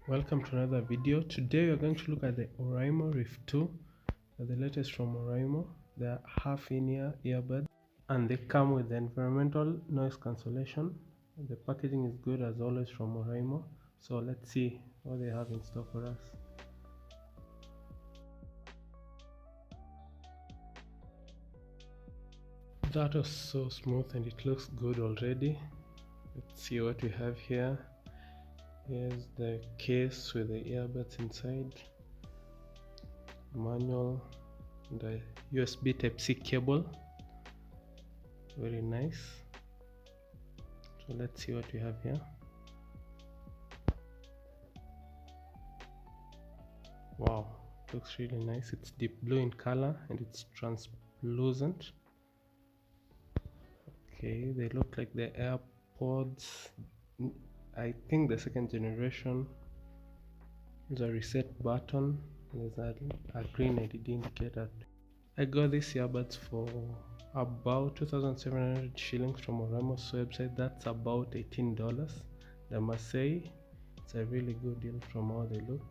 Welcome to another video. Today we are going to look at the Oraimo Riff 2, the latest from Oraimo. They are half-in-ear earbuds and they come with the environmental noise cancellation. The packaging is good as always from Oraimo. So let's see what they have in store for us. That was so smooth and it looks good already. Let's see what we have here. Here's the case with the earbuds inside, manual, the USB Type-C cable, very nice. So let's see what we have here. Wow, looks really nice. It's deep blue in color and it's translucent. Okay, they look like the AirPods. I think the second generation. There's a reset button. There's a green LED indicator. I got these earbuds for about 2,700 shillings from Oraimo's website. That's about $18. I must say it's a really good deal from how they look.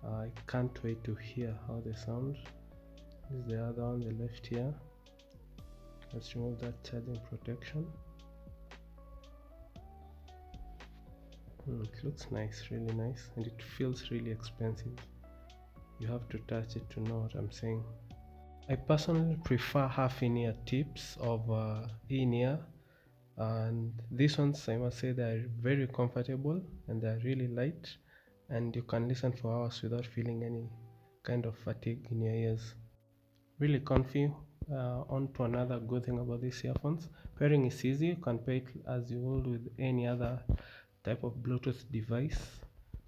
I can't wait to hear how they sound. This is the other on the left here. Let's remove that charging protection. It looks nice, really nice, and it feels really expensive. You have to touch it to know what I'm saying. I personally prefer half-in-ear tips over in-ear, and these ones, I must say, they are very comfortable and they are really light, and you can listen for hours without feeling any kind of fatigue in your ears. Really comfy. On to another good thing about these earphones. Pairing is easy. You can pair it as you would with any other type of Bluetooth device.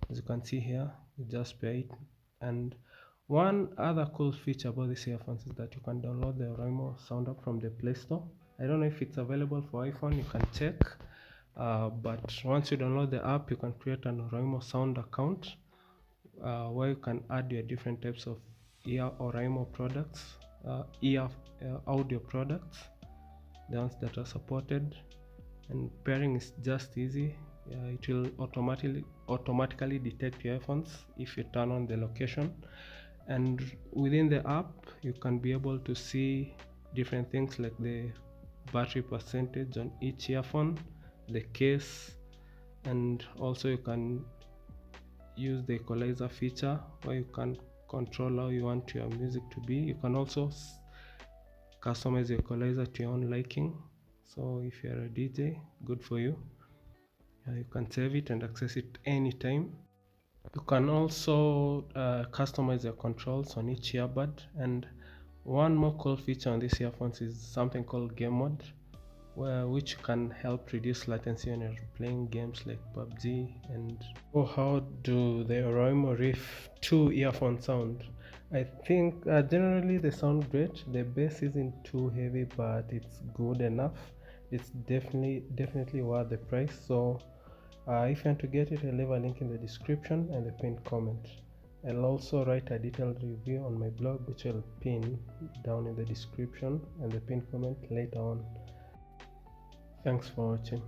As you can see here, you just pair it. And one other cool feature about these earphones is that you can download the Oraimo sound app from the Play Store. I don't know if it's available for iPhone, you can check. But once you download the app, you can create an Oraimo sound account where you can add your different types of Oraimo products, audio products, the ones that are supported, and pairing is just easy. It will automatically detect your earphones if you turn on the location, and within the app you can be able to see different things like the battery percentage on each earphone, the case, and also you can use the equalizer feature where you can control how you want your music to be. You can also customize your equalizer to your own liking. So if you're a DJ, good for you. You can save it and access it anytime. You can also customize your controls on each earbud. And one more cool feature on these earphones is something called game mode, which can help reduce latency when you're playing games like PUBG. And how do the Oraimo Riff 2 earphones sound? I think generally they sound great. The bass isn't too heavy, but it's good enough. It's definitely worth the price. So if you want to get it, I'll leave a link in the description and the pinned comment. I'll also write a detailed review on my blog, which I'll pin down in the description and the pinned comment later on. Thanks for watching.